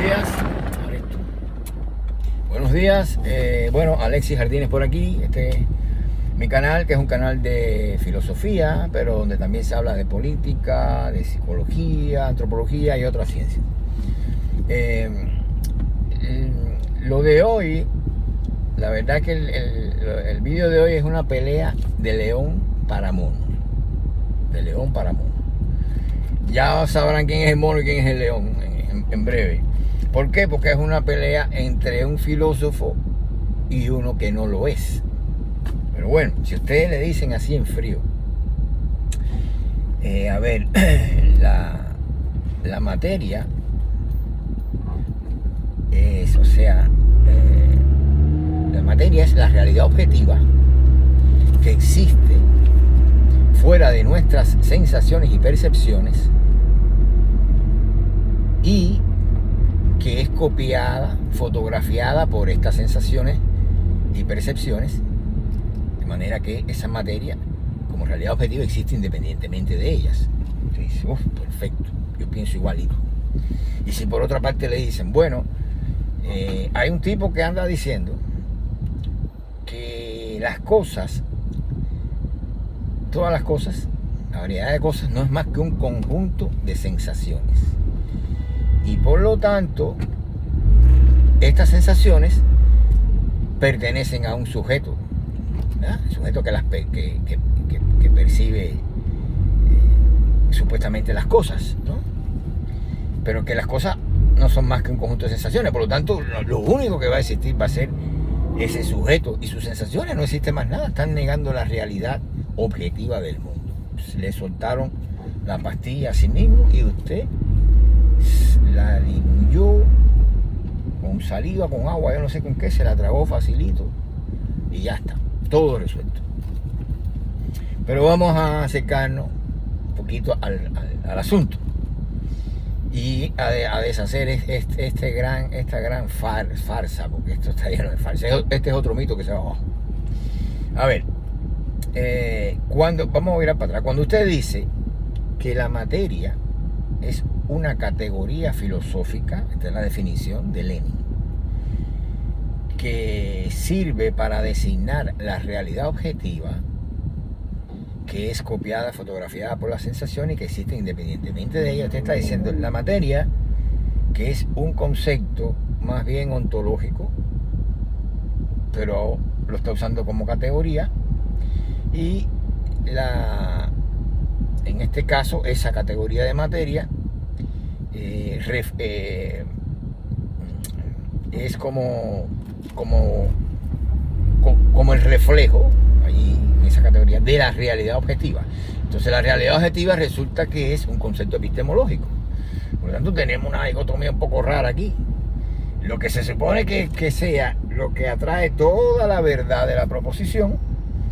días. Buenos días. Bueno, Alexis Jardines por aquí. Este es mi canal, que es un canal de filosofía, pero donde también se habla de política, de psicología, antropología y otras ciencias. Lo de hoy, la verdad que el vídeo de hoy es una pelea de león para mono. De león para mono. Ya sabrán quién es el mono y quién es el león en breve. ¿Por qué? Porque es una pelea entre un filósofo y uno que no lo es. Pero bueno, si ustedes le dicen así en frío, a ver, la materia es, la materia es la realidad objetiva que existe fuera de nuestras sensaciones y percepciones y que es copiada, fotografiada por estas sensaciones y percepciones, de manera que esa materia como realidad objetiva existe independientemente de ellas. Usted dice, perfecto, yo pienso igualito. Y si por otra parte le dicen, bueno, hay un tipo que anda diciendo que las cosas, todas las cosas, la variedad de cosas no es más que un conjunto de sensaciones. Y por lo tanto, estas sensaciones pertenecen a un sujeto, ¿verdad? El sujeto que percibe supuestamente las cosas, ¿no? Pero que las cosas no son más que un conjunto de sensaciones. Por lo tanto, lo único que va a existir va a ser ese sujeto y sus sensaciones. No existe más nada. Están negando la realidad objetiva del mundo. Le soltaron la pastilla a sí mismo y usted la diluyó con saliva, con agua, yo no sé con qué, se la tragó facilito y ya está, todo resuelto. Pero vamos a acercarnos un poquito al asunto y a deshacer esta gran farsa, porque esto está lleno de farsa. Este es otro mito que se va abajo. A ver, vamos a mirar para atrás. Cuando usted dice que la materia es una categoría filosófica, esta es la definición de Lenin, que sirve para designar la realidad objetiva, que es copiada, fotografiada por las sensaciones y que existe independientemente de ella. Usted está diciendo la materia, que es un concepto más bien ontológico, pero lo está usando como categoría, y en este caso esa categoría de materia es como el reflejo ahí en esa categoría de la realidad objetiva. Entonces la realidad objetiva resulta que es un concepto epistemológico. Por lo tanto tenemos una dicotomía un poco rara aquí. Lo que se supone que sea lo que atrae toda la verdad de la proposición,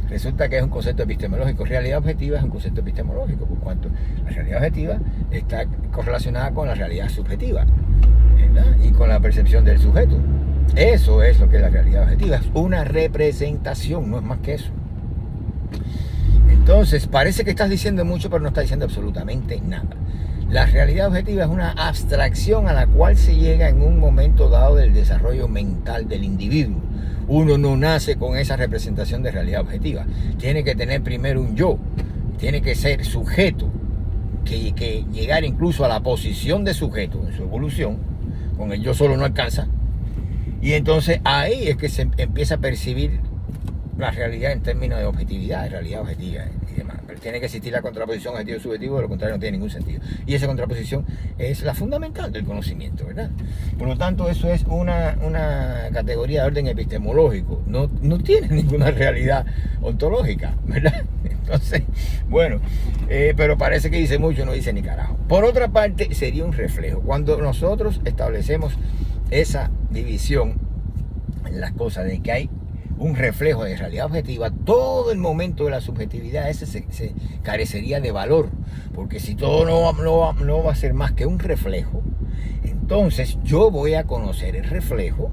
resulta que es un concepto epistemológico. Realidad objetiva es un concepto epistemológico, por cuanto la realidad objetiva está correlacionada con la realidad subjetiva, ¿verdad? Y con la percepción del sujeto. Eso es lo que es la realidad objetiva, es una representación, no es más que eso. Entonces, parece que estás diciendo mucho, pero no estás diciendo absolutamente nada. La realidad objetiva es una abstracción a la cual se llega en un momento dado del desarrollo mental del individuo. Uno no nace con esa representación de realidad objetiva. Tiene que tener primero un yo, tiene que ser sujeto, que llegar incluso a la posición de sujeto en su evolución. Con el yo solo no alcanza. Y entonces ahí es que se empieza a percibir la realidad en términos de objetividad, de realidad objetiva y demás. Pero tiene que existir la contraposición objetivo-subjetivo, de lo contrario no tiene ningún sentido. Y esa contraposición es la fundamental del conocimiento, ¿verdad? Por lo tanto, eso es una categoría de orden epistemológico. No tiene ninguna realidad ontológica, ¿verdad? Entonces, bueno, pero parece que dice mucho, no dice ni carajo. Por otra parte, sería un reflejo. Cuando nosotros establecemos esa división en las cosas de que hay un reflejo de realidad objetiva, todo el momento de la subjetividad ese se carecería de valor, porque si todo no va a ser más que un reflejo, entonces yo voy a conocer el reflejo,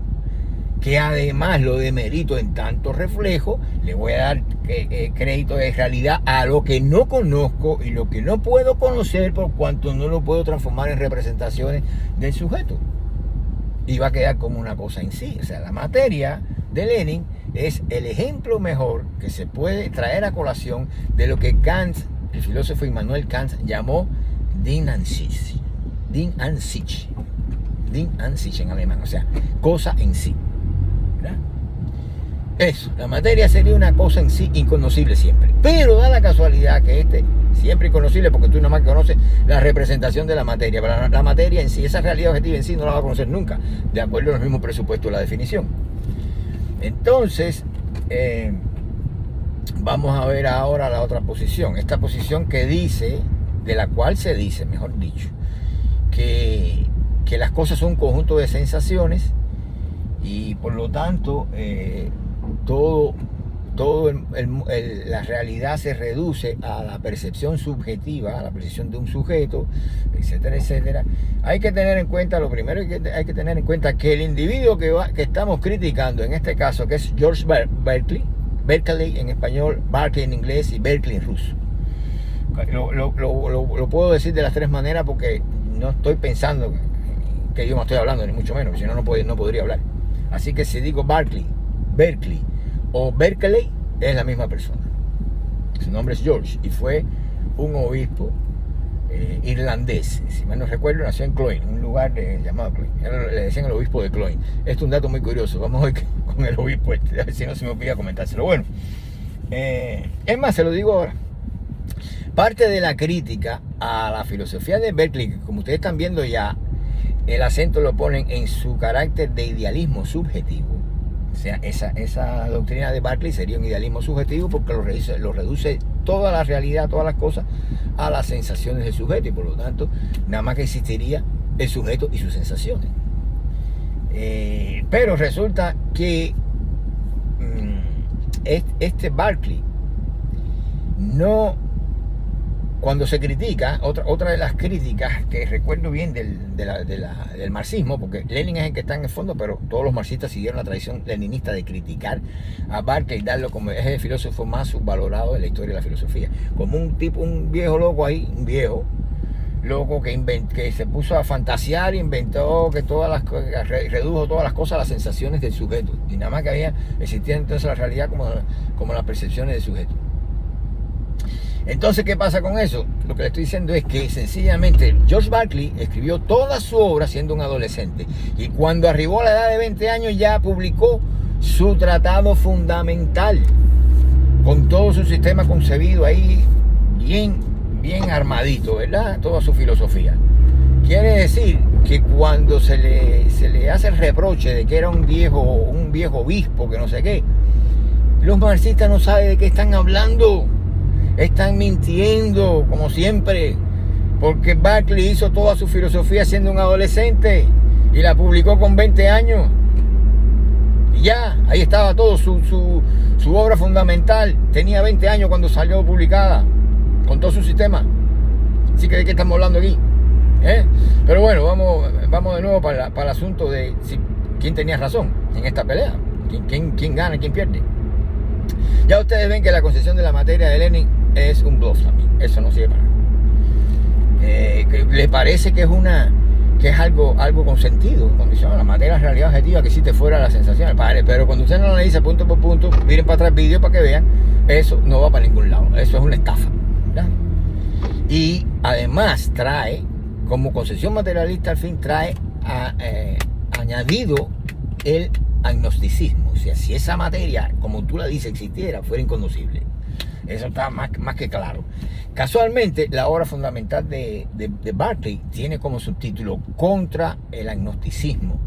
que además lo demerito en tanto reflejo, le voy a dar crédito de realidad a lo que no conozco y lo que no puedo conocer, por cuanto no lo puedo transformar en representaciones del sujeto. y va a quedar como una cosa en sí. O sea, la materia de Lenin es el ejemplo mejor que se puede traer a colación de lo que Kant, el filósofo Immanuel Kant, llamó Ding an sich. Ding an sich. Ding an sich en alemán, o sea, cosa en sí. ¿Verdad? Eso, la materia sería una cosa en sí inconocible siempre. Pero da la casualidad que siempre inconocible, porque tú nada más conoces la representación de la materia. Pero la materia en sí, esa realidad objetiva en sí, no la vas a conocer nunca, de acuerdo a los mismos presupuestos de la definición. Entonces, vamos a ver ahora la otra posición. Esta posición que dice, de la cual se dice, mejor dicho, que las cosas son un conjunto de sensaciones y por lo tanto la realidad se reduce a la percepción subjetiva, a la percepción de un sujeto, etcétera, etcétera. Hay que tener en cuenta, lo primero que hay que tener en cuenta, que el individuo que estamos criticando, en este caso, que es George Berkeley en español, Berkeley en inglés y Berkeley en ruso. Lo puedo decir de las tres maneras porque no estoy pensando qué idioma estoy hablando, ni mucho menos, si no, no podría hablar. Así que si digo Berkeley o Berkeley, es la misma persona. Su nombre es George y fue un obispo irlandés. Si mal no recuerdo, nació en Cloyne, un lugar llamado Cloyne. Le decían el obispo de Cloyne. Esto es un dato muy curioso. Vamos a ver con el obispo a ver si no se me olvida comentárselo. Bueno, es más, se lo digo ahora. Parte de la crítica a la filosofía de Berkeley, que como ustedes están viendo ya, el acento lo ponen en su carácter de idealismo subjetivo. O sea, esa doctrina de Berkeley sería un idealismo subjetivo porque lo reduce toda la realidad, todas las cosas, a las sensaciones del sujeto y por lo tanto, nada más que existiría el sujeto y sus sensaciones. Pero resulta que este Berkeley no... Cuando se critica, otra de las críticas que recuerdo bien del marxismo, porque Lenin es el que está en el fondo, pero todos los marxistas siguieron la tradición leninista de criticar a Berkeley y darlo como es el filósofo más subvalorado de la historia de la filosofía. Como un viejo loco ahí, un viejo loco que se puso a fantasear, inventó que redujo todas las cosas a las sensaciones del sujeto. Y nada más que existía entonces la realidad como las percepciones del sujeto. Entonces, ¿qué pasa con eso? Lo que le estoy diciendo es que sencillamente George Berkeley escribió toda su obra siendo un adolescente y cuando arribó a la edad de 20 años ya publicó su tratado fundamental con todo su sistema concebido ahí bien armadito, ¿verdad? Toda su filosofía. Quiere decir que cuando se le hace el reproche de que era un viejo obispo, que no sé qué, los marxistas no saben de qué están hablando. Están mintiendo, como siempre, porque Berkeley hizo toda su filosofía siendo un adolescente y la publicó con 20 años. Y ya, ahí estaba todo, su obra fundamental. Tenía 20 años cuando salió publicada, con todo su sistema. Así que ¿de qué estamos hablando aquí? Pero bueno, vamos de nuevo para el asunto de quién tenía razón en esta pelea. ¿Quién gana y quién pierde? Ya ustedes ven que la concepción de la materia de Lenin es un bluff también. Eso no sirve para nada. ¿Le parece que es algo con sentido? Cuando dice, la materia es realidad objetiva que existe fuera de las sensaciones. Pero cuando usted no lo analiza punto por punto, miren para atrás el vídeo para que vean, eso no va para ningún lado. Eso es una estafa, ¿verdad? Y además trae, como concepción materialista al fin, trae añadido el agnosticismo. O sea, si esa materia, como tú la dices, existiera, fuera inconocible. Eso está más que claro. Casualmente, la obra fundamental de Berkeley tiene como subtítulo Contra el agnosticismo,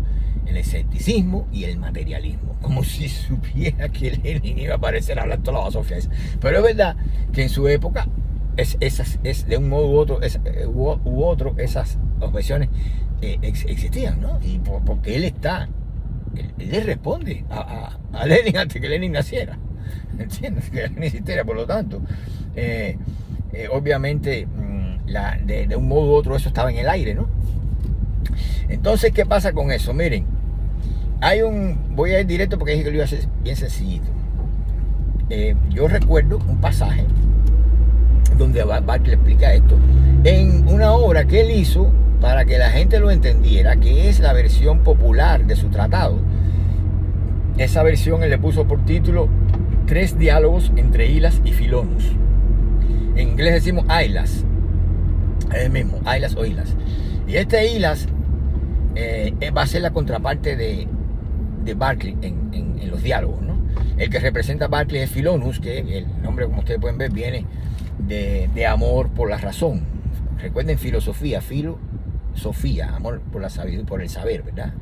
el escepticismo y el materialismo. Como si supiera que Lenin iba a aparecer a hablar toda la basofia esa. Pero es verdad que en su época, de un modo u otro, esas objeciones existían, ¿no? Y porque él le responde a Lenin antes que Lenin naciera. ¿Entiendes? Que Lenin existiera, por lo tanto, obviamente, de un modo u otro eso estaba en el aire, ¿no? Entonces, ¿qué pasa con eso? Miren, voy a ir directo porque dije que lo iba a hacer bien sencillito. Yo recuerdo un pasaje donde Berkeley explica esto en una obra que él hizo para que la gente lo entendiera, que es la versión popular de su tratado. Esa versión él le puso por título 3 diálogos entre Hylas y Filonus. En inglés decimos Hylas, es el mismo, Hylas o Hylas. Y este Hylas va a ser la contraparte de Berkeley en los diálogos, ¿no? El que representa a Berkeley es Filonus, que el nombre, como ustedes pueden ver, viene de amor por la razón. Recuerden filosofía, filosofía, amor por la sabiduría, por el saber, ¿verdad?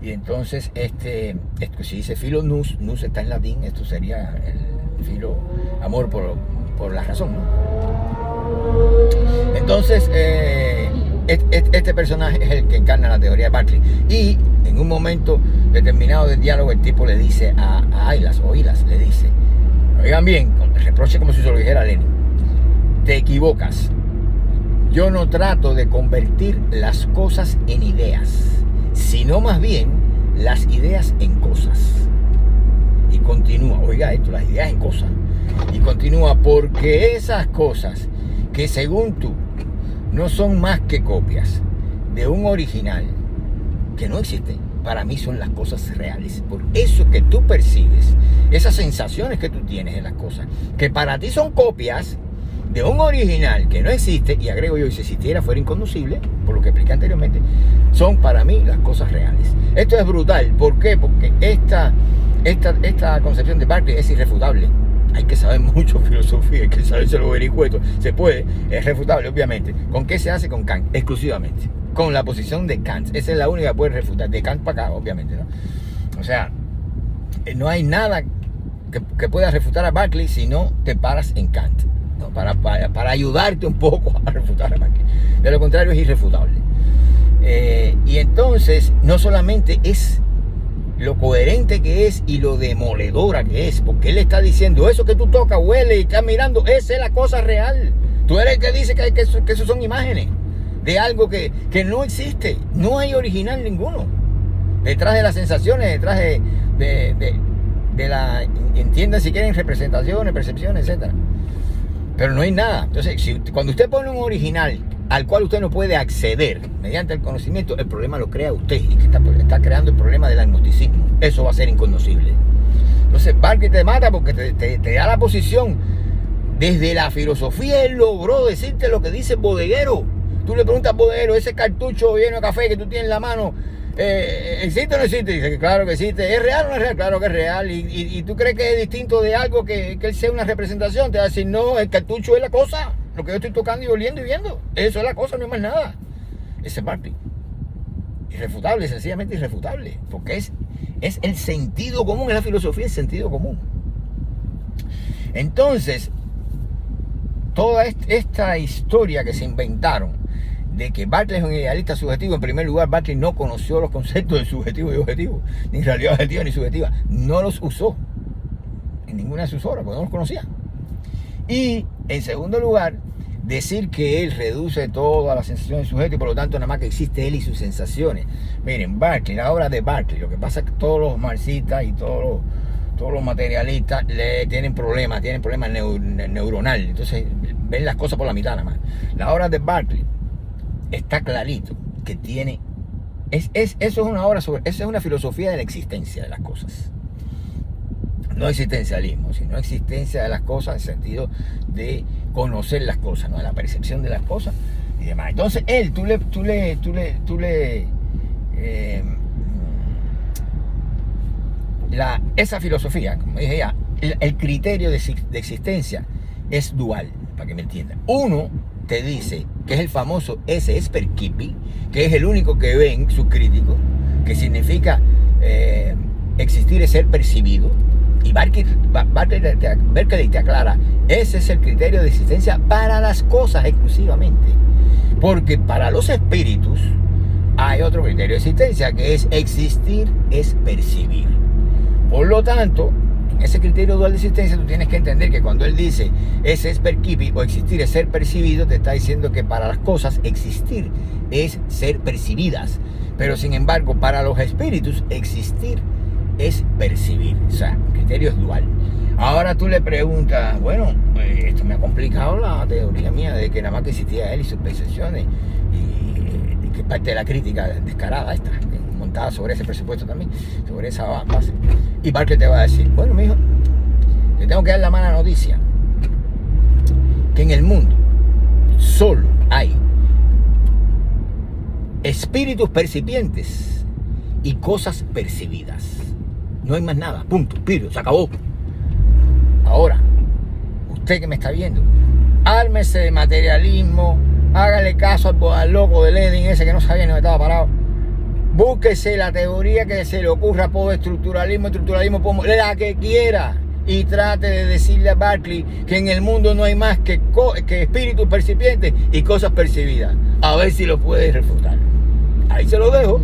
Y entonces esto si dice Filonus, nus está en latín, esto sería el filo, amor por la razón, ¿no? Entonces este personaje es el que encarna la teoría de Berkeley. Y en un momento determinado del diálogo, el tipo le dice a Hylas, o Hylas le dice, oigan bien, reproche como si se lo dijera a Lenin: te equivocas. Yo no trato de convertir las cosas en ideas, sino más bien las ideas en cosas. Y continúa, oiga esto, las ideas en cosas. Y continúa, porque esas cosas que según tú no son más que copias de un original que no existe, para mí son las cosas reales. Por eso que tú percibes esas sensaciones que tú tienes en las cosas, que para ti son copias de un original que no existe, y agrego yo, y si existiera fuera inconducible, por lo que expliqué anteriormente, son para mí las cosas reales. Esto es brutal. ¿Por qué? Porque esta concepción de Berkeley es irrefutable. Hay que saber mucho filosofía, hay que saberse los vericuetos. Se puede, es refutable, obviamente. ¿Con qué se hace? Con Kant, exclusivamente. Con la posición de Kant. Esa es la única que puede refutar. De Kant para acá, obviamente, ¿no? O sea, no hay nada que pueda refutar a Berkeley si no te paras en Kant, ¿no? Para ayudarte un poco a refutar a Berkeley. De lo contrario, es irrefutable. Y entonces, no solamente es lo coherente que es y lo demoledora que es, porque él está diciendo, eso que tú tocas, huele y estás mirando, esa es la cosa real. Tú eres el que dice que eso son imágenes de algo que no existe. No hay original ninguno detrás de las sensaciones, detrás de la, entiendan si quieren, representaciones, percepciones, etcétera. Pero no hay nada. Entonces, cuando usted pone un original al cual usted no puede acceder mediante el conocimiento, el problema lo crea usted, y que está creando el problema del agnosticismo. Eso va a ser inconocible. Entonces, Berkeley te mata porque te da la posición. Desde la filosofía él logró decirte lo que dice el bodeguero. Tú le preguntas al bodeguero, ese cartucho lleno de café que tú tienes en la mano, ¿existe o no existe? Dice que claro que existe. ¿Es real o no es real? Claro que es real. ¿Y tú crees que es distinto de algo que él sea una representación? Te va a decir, no, el cartucho es la cosa. Lo que yo estoy tocando y oliendo y viendo. Eso es la cosa, no es más nada. Ese es Berkeley. Irrefutable, sencillamente irrefutable. Porque es el sentido común, es la filosofía, el sentido común. Entonces, toda esta historia que se inventaron de que Berkeley es un idealista subjetivo, en primer lugar, Berkeley no conoció los conceptos de subjetivo y objetivo, ni realidad objetiva ni subjetiva. No los usó en ninguna de sus obras, porque no los conocía. Y en segundo lugar, decir que él reduce todas las sensaciones del sujeto y por lo tanto nada más que existe él y sus sensaciones. Miren, Berkeley, la obra de Berkeley, lo que pasa es que todos los marxistas y todos los materialistas tienen problemas neuronales. Entonces ven las cosas por la mitad nada más. La obra de Berkeley está clarito que tiene... eso es una obra sobre... Esa es una filosofía de la existencia de las cosas. No existencialismo, sino existencia de las cosas en el sentido de conocer las cosas, ¿no? De la percepción de las cosas y demás. Entonces él, esa filosofía, como dije ya, el criterio de existencia es dual, para que me entiendan. Uno te dice que es el famoso esse percipi, que es el único que ven sus críticos, que significa existir es ser percibido. Y Berkeley te aclara, ese es el criterio de existencia para las cosas exclusivamente. Porque para los espíritus hay otro criterio de existencia, que es existir es percibir. Por lo tanto, en ese criterio dual de existencia tú tienes que entender que cuando él dice ese es percipi o existir es ser percibido, te está diciendo que para las cosas existir es ser percibidas. Pero sin embargo, para los espíritus existir es percibir. O sea, el criterio es dual. Ahora tú le preguntas, bueno, esto me ha complicado la teoría mía de que nada más que existía él y sus percepciones, y que es parte de la crítica descarada esta, montada sobre ese presupuesto también, sobre esa base. Y Barclay te va a decir, bueno, mijo, te tengo que dar la mala noticia, que en el mundo solo hay espíritus percipientes y cosas percibidas. No hay más nada, punto, se acabó. Ahora, usted que me está viendo, ármese de materialismo, hágale caso al loco de Lenin ese que no sabía ni dónde estaba parado. Búsquese la teoría que se le ocurra, estructuralismo, la que quiera, y trate de decirle a Barclay que en el mundo no hay más que espíritus percipientes y cosas percibidas. A ver si lo puede refutar. Ahí se lo dejo.